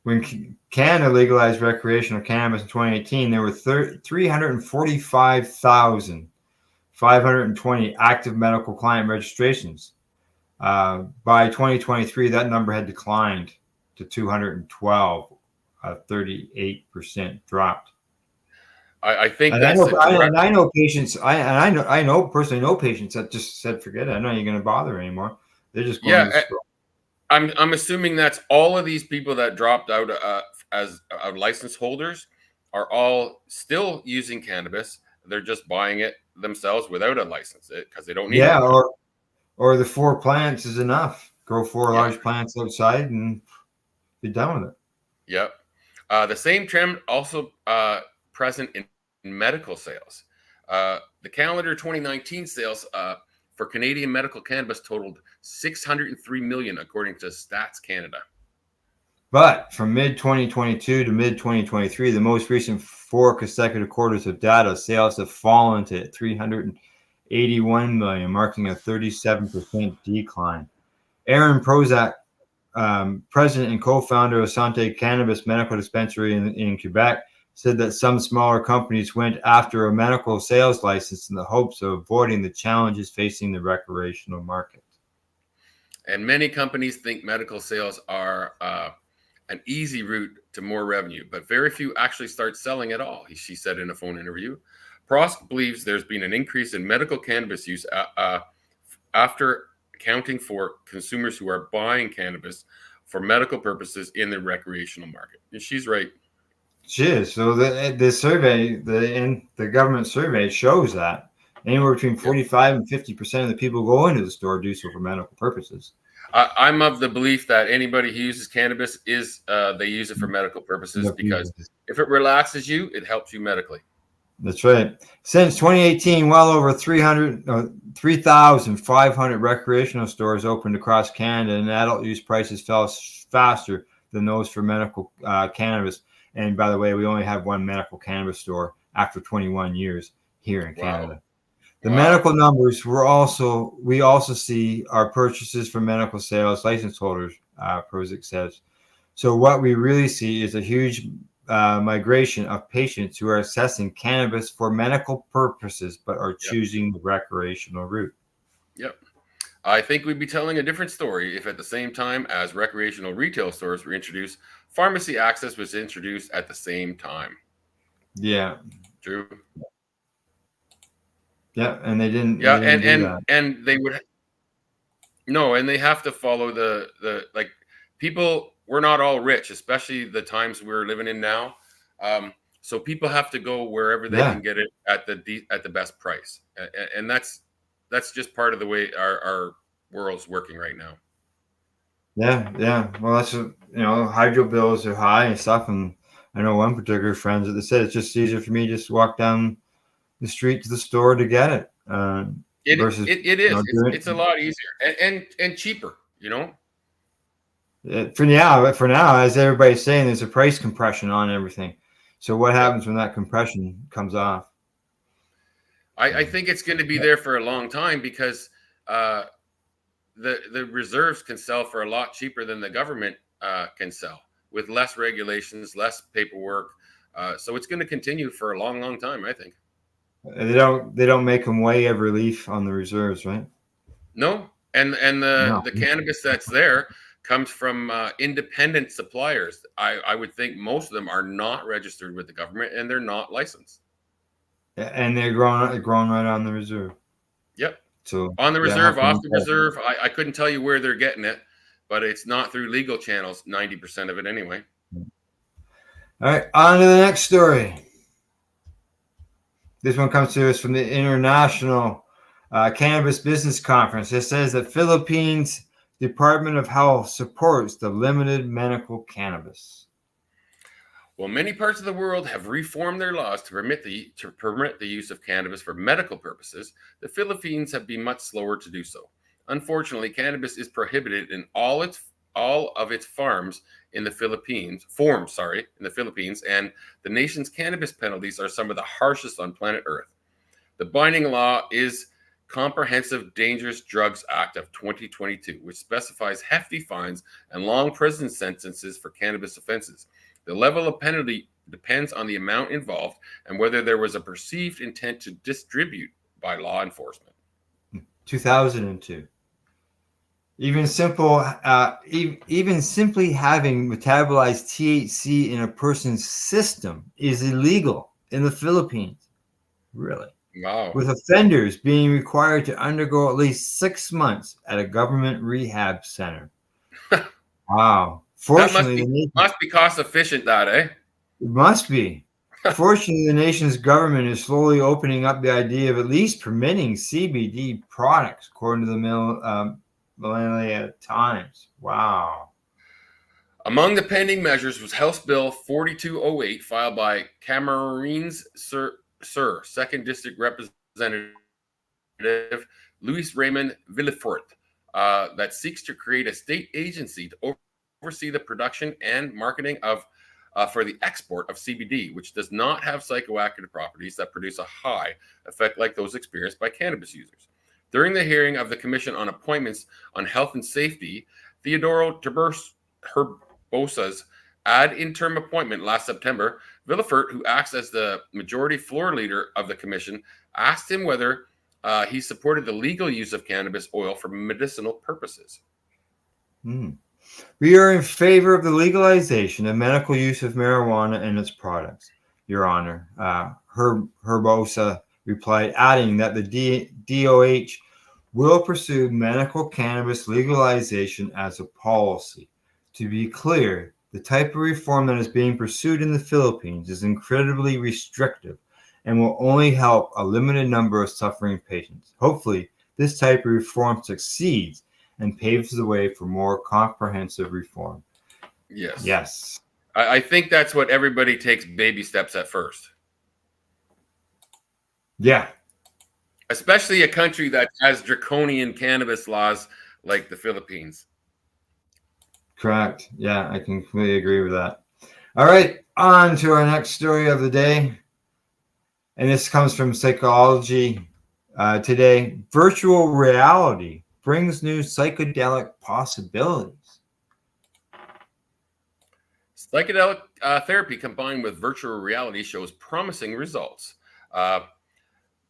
When Canada legalized recreational cannabis in 2018, there were 345,520 active medical client registrations. By 2023, that number had declined to 212, a 38% dropped. I think And that's I know patients. I know personally know patients that just said, "Forget it. I'm not even going to bother anymore." They're just going to scroll. I'm assuming that's all of these people that dropped out as license holders are all still using cannabis. They're just buying it themselves without a license because they don't need it. Yeah, or the 4 plants is enough. Grow 4 large plants outside and be done with it. Yep. The same trend also present in medical sales. The calendar 2019 sales for Canadian medical cannabis totaled $603 million, according to Stats Canada. But from mid-2022 to mid-2023, the most recent 4 consecutive quarters of data, sales have fallen to $381 million, marking a 37% decline. Aaron Prozac, president and co-founder of Santé Cannabis Medical Dispensary in Quebec, said that some smaller companies went after a medical sales license in the hopes of avoiding the challenges facing the recreational market. And many companies think medical sales are an easy route to more revenue, but very few actually start selling at all, she said in a phone interview. Prosk believes there's been an increase in medical cannabis use after accounting for consumers who are buying cannabis for medical purposes in the recreational market. And she's right. She is. So the survey, the government survey shows that anywhere between 45 and 50% of the people who go into the store do so for medical purposes. I'm of the belief that anybody who uses cannabis they use it for medical purposes, because if it relaxes you, it helps you medically. That's right. Since 2018, well over 3,500 recreational stores opened across Canada, and adult use prices fell faster than those for medical cannabis. And by the way, we only have one medical cannabis store after 21 years here in Canada. The medical numbers we also see our purchases from medical sales license holders, Prozac says. So what we really see is a huge migration of patients who are assessing cannabis for medical purposes, but are choosing the recreational route. Yep. I think we'd be telling a different story if at the same time as recreational retail stores were introduced, pharmacy access was introduced at the same time. Yeah. True. Yeah, and they didn't. Yeah, they didn't do that. and they would. No, and they have to follow the like people. We're not all rich, especially the times we're living in now. So people have to go wherever they can get it at the best price, and that's just part of the way our world's working right now. Yeah. Well, that's hydro bills are high and stuff, and I know one particular friend that said it's just easier for me to just walk down the street to the store to get it. Versus, it is. It's a lot easier and cheaper, you know. For now, as everybody's saying, there's a price compression on everything. So what happens when that compression comes off? I think it's going to be there for a long time because the reserves can sell for a lot cheaper than the government can sell, with less regulations, less paperwork. So it's going to continue for a long, long time, I think. They don't make them weigh every leaf on the reserves, right? No, and the cannabis that's there comes from independent suppliers. I would think most of them are not registered with the government and they're not licensed. And they're grown right on the reserve. Yep. So on the reserve, off the reserve. I couldn't tell you where they're getting it, but it's not through legal channels. 90% of it, anyway. All right, on to the next story. This one comes to us from the International Cannabis Business Conference. It says that Philippines Department of Health supports the limited medical cannabis. Well, many parts of the world have reformed their laws to permit the use of cannabis for medical purposes. The Philippines have been much slower to do so. Unfortunately, cannabis is prohibited in all of its forms in the Philippines, and the nation's cannabis penalties are some of the harshest on planet Earth. The binding law is Comprehensive Dangerous Drugs Act of 2022, which specifies hefty fines and long prison sentences for cannabis offenses. The level of penalty depends on the amount involved and whether there was a perceived intent to distribute by law enforcement. 2002. Even simply having metabolized THC in a person's system is illegal in the Philippines. Really? Wow. With offenders being required to undergo at least 6 months at a government rehab center. Wow. Fortunately, that must be cost efficient, eh? It must be. Fortunately, the nation's government is slowly opening up the idea of at least permitting CBD products, according to the Millennial Times. Wow. Among the pending measures was House Bill 4208, filed by Camarines Sur, 2nd District Representative Luis Raymond Villafort, that seeks to create a state agency to oversee the production and marketing of for the export of CBD, which does not have psychoactive properties that produce a high effect like those experienced by cannabis users. During the hearing of the Commission on Appointments on Health and Safety, Theodoro Herbosa's ad interim appointment last September, Villafort, who acts as the majority floor leader of the commission, asked him whether he supported the legal use of cannabis oil for medicinal purposes. We are in favor of the legalization of medical use of marijuana and its products, Your Honor. Herbosa replied, adding that the DOH will pursue medical cannabis legalization as a policy. To be clear, the type of reform that is being pursued in the Philippines is incredibly restrictive and will only help a limited number of suffering patients. Hopefully, this type of reform succeeds and paves the way for more comprehensive reform. Yes. Yes. I think that's what everybody takes baby steps at first. Yeah. Especially a country that has draconian cannabis laws like the Philippines. Correct. Yeah, I can completely agree with that. All right, on to our next story of the day. And this comes from Psychology Today. Virtual reality brings new psychedelic possibilities. Psychedelic therapy combined with virtual reality shows promising results.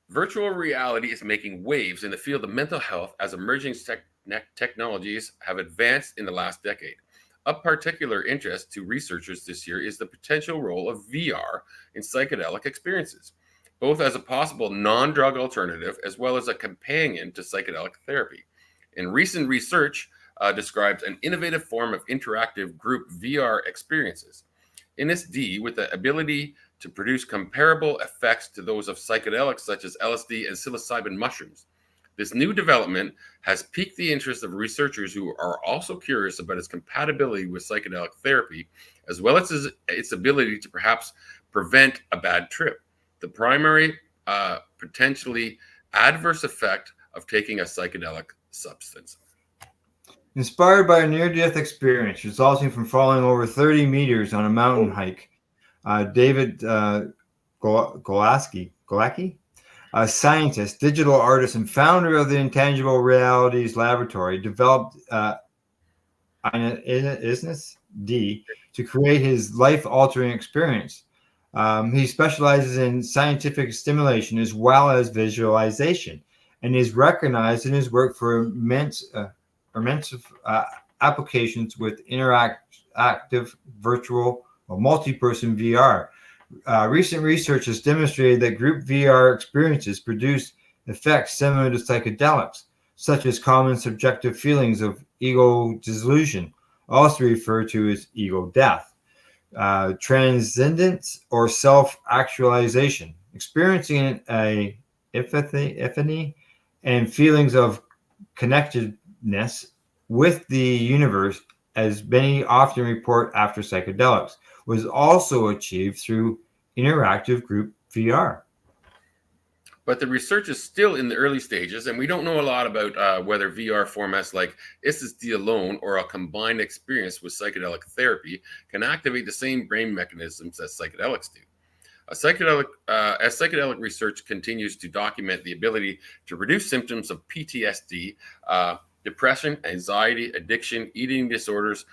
Virtual reality is making waves in the field of mental health as emerging technologies have advanced in the last decade. Of particular interest to researchers this year is the potential role of VR in psychedelic experiences, both as a possible non-drug alternative as well as a companion to psychedelic therapy. In recent research describes an innovative form of interactive group VR experiences. NSD, with the ability to produce comparable effects to those of psychedelics such as LSD and psilocybin mushrooms. This new development has piqued the interest of researchers who are also curious about its compatibility with psychedelic therapy, as well as its ability to perhaps prevent a bad trip. The primary potentially adverse effect of taking a psychedelic substance. Inspired by a near-death experience resulting from falling over 30 meters on a mountain hike, David Golacki, a scientist, digital artist, and founder of the Intangible Realities Laboratory, developed Isness D to create his life-altering experience. He specializes in scientific stimulation as well as visualization, and is recognized in his work for immense applications with interactive virtual or multi-person VR. Recent research has demonstrated that group VR experiences produce effects similar to psychedelics, such as common subjective feelings of ego dissolution, also referred to as ego death, transcendence, or self-actualization, experiencing a epiphany and feelings of connectedness with the universe, as many often report after psychedelics, was also achieved through interactive group VR. But the research is still in the early stages, and we don't know a lot about whether VR formats like SSD alone or a combined experience with psychedelic therapy can activate the same brain mechanisms as psychedelics do. As psychedelic research continues to document the ability to reduce symptoms of PTSD, depression, anxiety, addiction, eating disorders,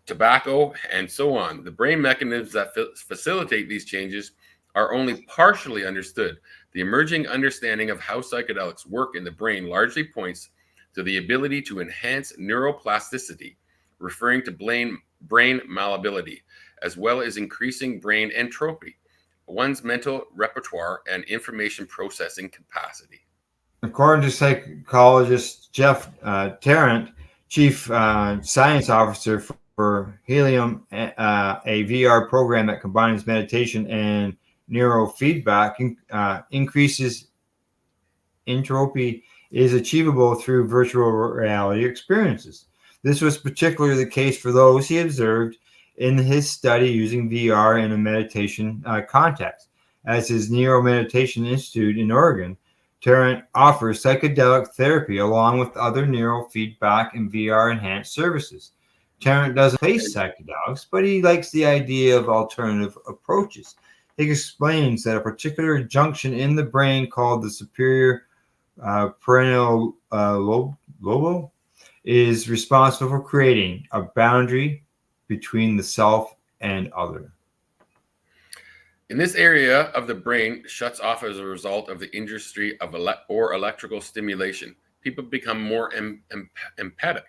tobacco, and so on, the brain mechanisms that facilitate these changes are only partially understood. The emerging understanding of how psychedelics work in the brain largely points to the ability to enhance neuroplasticity, referring to brain malleability, as well as increasing brain entropy, one's mental repertoire and information processing capacity. According to psychologist Jeff Tarrant, Chief Science Officer for Helium, a VR program that combines meditation and neurofeedback, increases entropy, is achievable through virtual reality experiences. This was particularly the case for those he observed in his study using VR in a meditation context. As his Neuro Meditation Institute in Oregon, Tarrant offers psychedelic therapy along with other neurofeedback and VR enhanced services. Tarrant doesn't face psychedelics, but he likes the idea of alternative approaches. He explains that a particular junction in the brain called the superior parietal lobe is responsible for creating a boundary between the self and other. In this area of the brain shuts off as a result of the industry of electrical stimulation, people become more emphatic,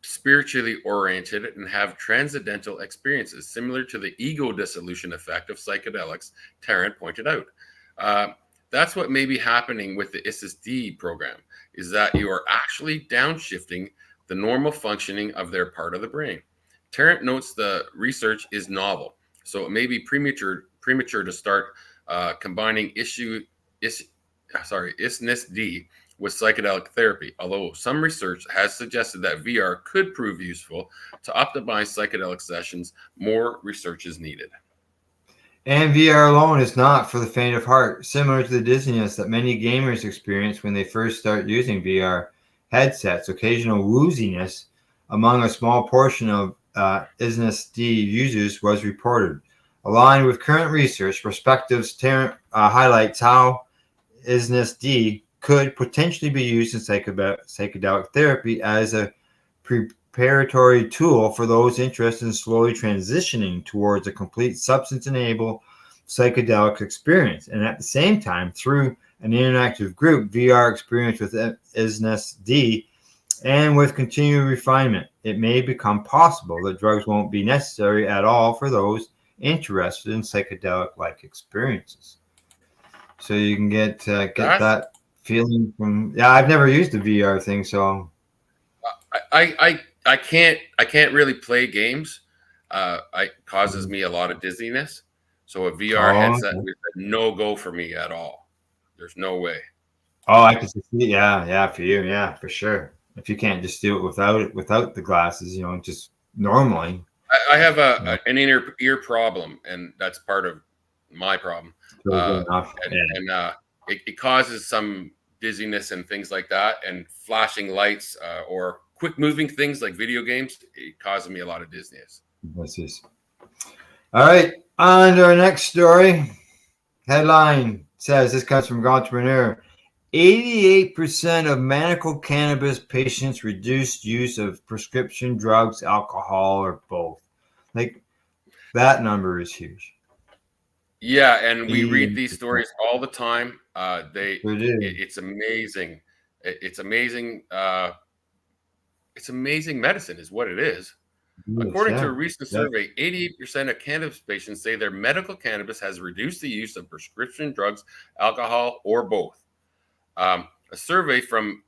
spiritually oriented, and have transcendental experiences similar to the ego dissolution effect of psychedelics, Tarrant pointed out. That's what may be happening with the SSD program, is that you are actually downshifting the normal functioning of their part of the brain. Tarrant notes the research is novel, so it may be premature to start combining ISNES-D with psychedelic therapy, although some research has suggested that VR could prove useful to optimize psychedelic sessions. More research is needed. And VR alone is not for the faint of heart, similar to the dizziness that many gamers experience when they first start using VR headsets. Occasional wooziness among a small portion of ISNES-D users was reported. Aligned with current research perspectives, Tarrant highlights how ISNES-D could potentially be used in psychedelic therapy as a preparatory tool for those interested in slowly transitioning towards a complete substance-enabled psychedelic experience. And at the same time, through an interactive group VR experience with ISNES-D, and with continued refinement, it may become possible that drugs won't be necessary at all for those interested in psychedelic-like experiences. So you can get that feeling from. Yeah, I've never used the VR thing, so I can't really play games. It causes me a lot of dizziness. So a VR headset is a no go for me at all. There's no way. Oh, I can see. Yeah, for you, yeah, for sure. If you can't just do it without the glasses, just normally. I have an inner ear problem, and that's part of my problem. Totally enough. It causes some dizziness and things like that, and flashing lights or quick moving things like video games. It causes me a lot of dizziness. This is all right. On to our next story. Headline says, this comes from Entrepreneur. 88% of medical cannabis patients reduced use of prescription drugs, alcohol, or both. Like, that number is huge. Yeah, and we read these stories all the time. It's amazing. It's amazing. It's amazing medicine is what it is. According to a recent survey, 88% of cannabis patients say their medical cannabis has reduced the use of prescription drugs, alcohol, or both. A survey from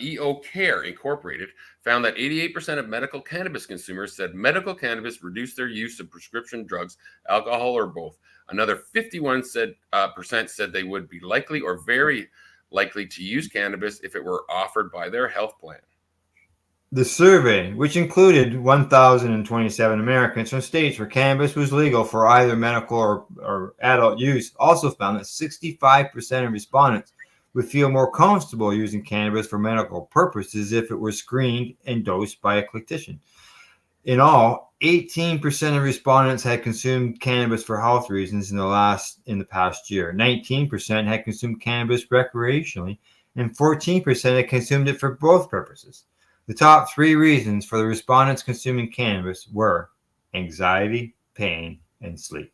EO Care Incorporated found that 88% of medical cannabis consumers said medical cannabis reduced their use of prescription drugs, alcohol, or both. Another 51% said they would be likely or very likely to use cannabis if it were offered by their health plan. The survey, which included 1,027 Americans from states where cannabis was legal for either medical or adult use, also found that 65% of respondents would feel more comfortable using cannabis for medical purposes if it were screened and dosed by a clinician. In all, 18% of respondents had consumed cannabis for health reasons in the past year. 19% had consumed cannabis recreationally, and 14% had consumed it for both purposes. The top 3 reasons for the respondents consuming cannabis were anxiety, pain, and sleep.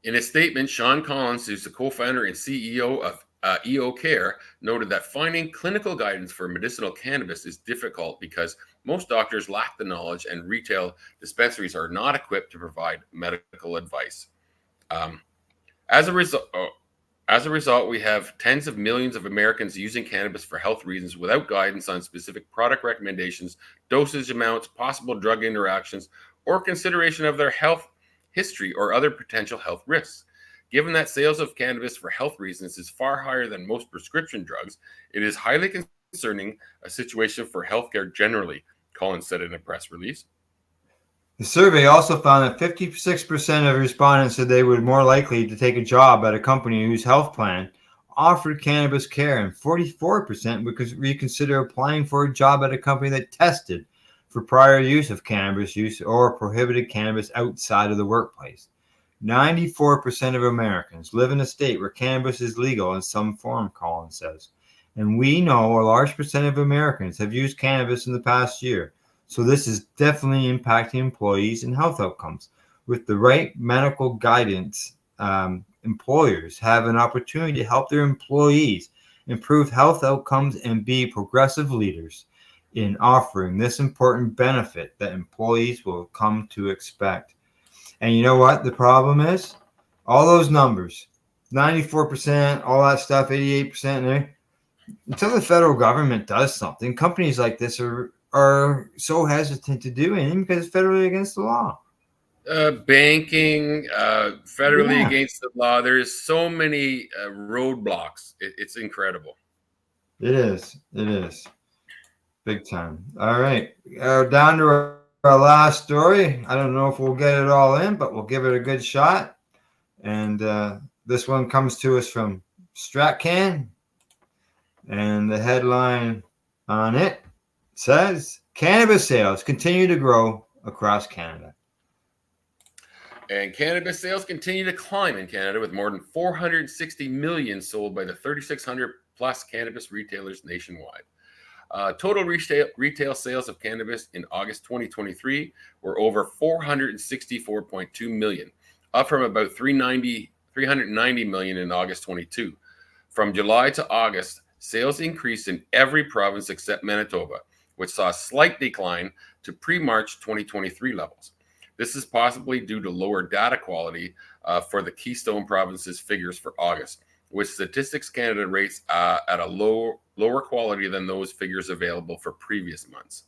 In a statement, Sean Collins, who's the co-founder and CEO of EO Care, noted that finding clinical guidance for medicinal cannabis is difficult because most doctors lack the knowledge and retail dispensaries are not equipped to provide medical advice. As a result, we have tens of millions of Americans using cannabis for health reasons without guidance on specific product recommendations, dosage amounts, possible drug interactions, or consideration of their health history or other potential health risks. Given that sales of cannabis for health reasons is far higher than most prescription drugs, it is highly concerning a situation for healthcare generally, Collins said in a press release. The survey also found that 56% of respondents said they were more likely to take a job at a company whose health plan offered cannabis care, and 44% would reconsider applying for a job at a company that tested for prior use of cannabis use or prohibited cannabis outside of the workplace. 94% of Americans live in a state where cannabis is legal in some form, Collins says. And we know a large percent of Americans have used cannabis in the past year. So this is definitely impacting employees and health outcomes. With the right medical guidance, employers have an opportunity to help their employees improve health outcomes and be progressive leaders in offering this important benefit that employees will come to expect. And you know what the problem is? All those numbers, 94%, all that stuff, 88%. Until the federal government does something, companies like this are so hesitant to do anything because it's federally against the law. Banking, federally against the law. There's so many roadblocks. It's incredible. It is. Big time. All right. Down to our last story. I don't know if we'll get it all in, but we'll give it a good shot. And this one comes to us from StratCan. And the headline on it says, cannabis sales continue to grow across Canada. And cannabis sales continue to climb in Canada, with more than 460 million sold by the 3,600 plus cannabis retailers nationwide. Total retail sales of cannabis in August 2023 were over 464.2 million, up from about 390 million in August 22. From July to August, sales increased in every province except Manitoba, which saw a slight decline to pre-March 2023 levels. This is possibly due to lower data quality for the Keystone province's figures for August, with Statistics Canada rates at a lower quality than those figures available for previous months.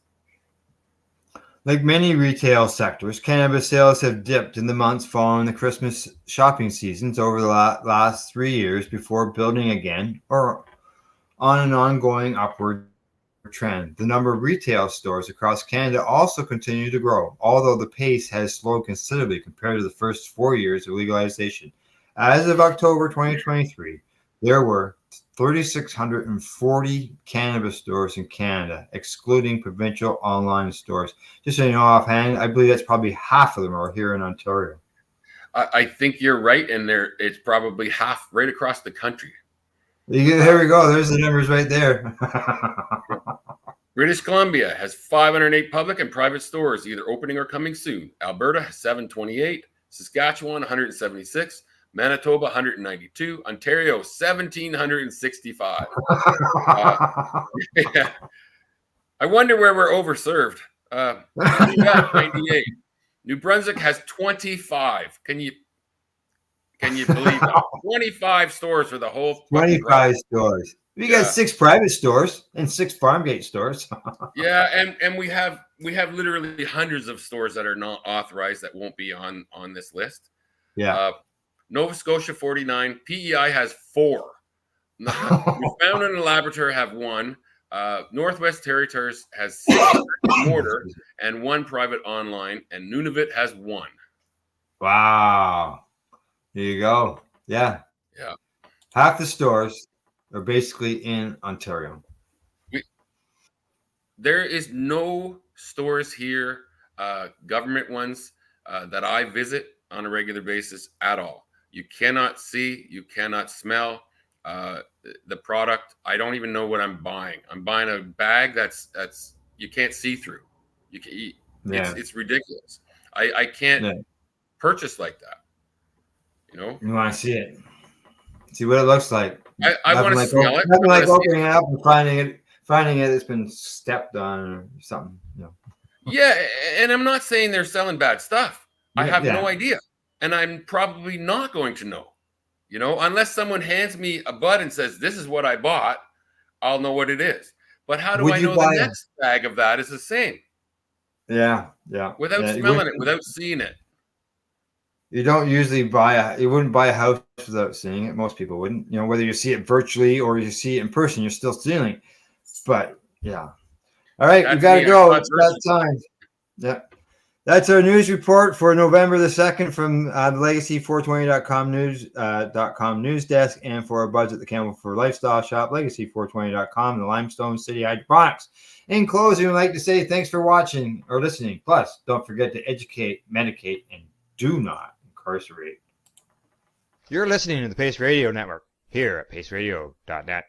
Like many retail sectors, cannabis sales have dipped in the months following the Christmas shopping seasons over the last 3 years before building again or on an ongoing upward trend. The number of retail stores across Canada also continue to grow, although the pace has slowed considerably compared to the first 4 years of legalization. As of October 2023, there were 3,640 cannabis stores in Canada, excluding provincial online stores. Just so you know offhand, I believe that's probably half of them are here in Ontario. I think you're right, and it's probably half right across the country. Here we go. There's the numbers right there. British Columbia has 508 public and private stores, either opening or coming soon. Alberta has 728, Saskatchewan 176, Manitoba 192, Ontario 1,765. Yeah. I wonder where we're overserved. 98. New Brunswick has 25. Can you believe that? 25 stores for the whole 25 stores. We got 6 private stores and 6 farm gate stores. Yeah, and we have literally hundreds of stores that are not authorized that won't be on this list. Yeah. Nova Scotia 49. PEI has 4. Newfoundland and Labrador have 1. Northwest Territories has 6 mortar and 1 private online, and Nunavut has 1. Wow. There you go. Yeah. Yeah. Half the stores are basically in Ontario. There is no stores here, government ones, that I visit on a regular basis at all. You cannot see, you cannot smell the product. I don't even know what I'm buying. I'm buying a bag that's you can't see through. You can eat. Yeah. It's ridiculous. I can't purchase like that. You know, you want to see it, see what it looks like. I want to smell it. Nothing like opening it up and finding it. It's been stepped on or something. You know. Yeah, and I'm not saying they're selling bad stuff. I have no idea, and I'm probably not going to know. You know, unless someone hands me a bud and says, "This is what I bought," I'll know what it is. But how do I know the next bag of that is the same? Yeah. Without smelling it, without seeing it. You don't usually you wouldn't buy a house without seeing it. Most people wouldn't. You know, whether you see it virtually or you see it in person, you're still seeing it. But yeah. All right, we got to go. It's that time. Yeah. That's our news report for November the 2nd from the Legacy420.com news desk, and for our buds at the Campbellford Lifestyle Shop, Legacy420.com, and the Limestone City Hydroponics. In closing, we'd like to say thanks for watching or listening. Plus, don't forget to educate, medicate, and do not incarcerate. You're listening to the Pace Radio Network here at paceradio.net.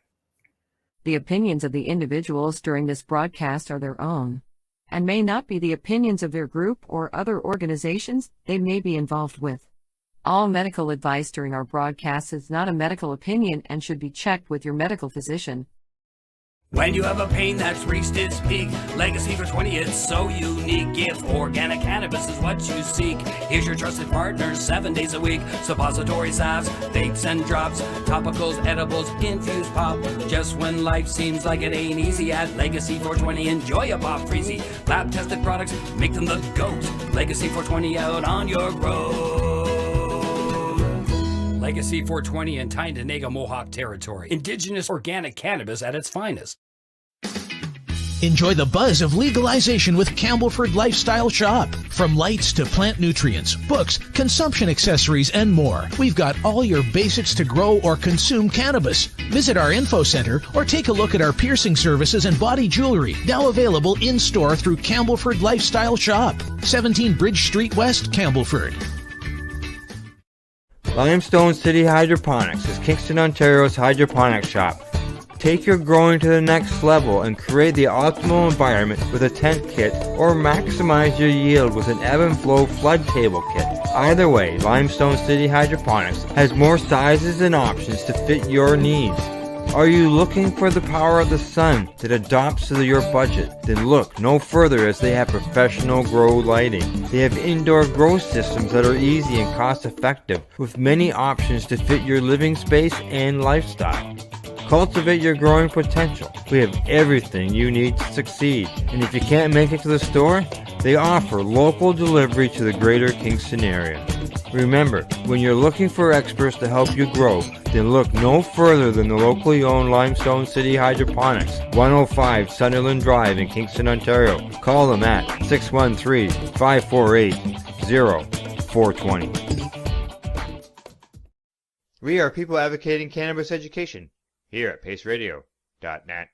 The opinions of the individuals during this broadcast are their own, and may not be the opinions of their group or other organizations they may be involved with. All medical advice during our broadcast is not a medical opinion and should be checked with your medical physician. When you have a pain that's reached its peak, Legacy for 20, it's so unique. If organic cannabis is what you seek, here's your trusted partner 7 days a week. Suppository salves, vapes and drops, topicals, edibles, infused pop. Just when life seems like it ain't easy, at Legacy 420, enjoy a pop freezy. Lab tested products, make them the GOAT. Legacy 420 out on your road. Legacy 420 in Tyendinaga Mohawk Territory. Indigenous organic cannabis at its finest. Enjoy the buzz of legalization with Campbellford Lifestyle Shop. From lights to plant nutrients, books, consumption accessories, and more, we've got all your basics to grow or consume cannabis. Visit our info center or take a look at our piercing services and body jewelry, now available in-store through Campbellford Lifestyle Shop, 17 Bridge Street West, Campbellford. Limestone City Hydroponics is Kingston, Ontario's hydroponics shop. Take your growing to the next level and create the optimal environment with a tent kit, or maximize your yield with an ebb and flow flood table kit. Either way, Limestone City Hydroponics has more sizes and options to fit your needs. Are you looking for the power of the sun that adapts to your budget? Then look no further, as they have professional grow lighting. They have indoor grow systems that are easy and cost effective, with many options to fit your living space and lifestyle. Cultivate your growing potential. We have everything you need to succeed. And if you can't make it to the store, They offer local delivery to the greater Kingston area. Remember, when you're looking for experts to help you grow, then look no further than the locally owned Limestone City Hydroponics, 105 Sunderland Drive in Kingston, Ontario. Call them at 613-548-0420. We are people advocating cannabis education here at paceradio.net.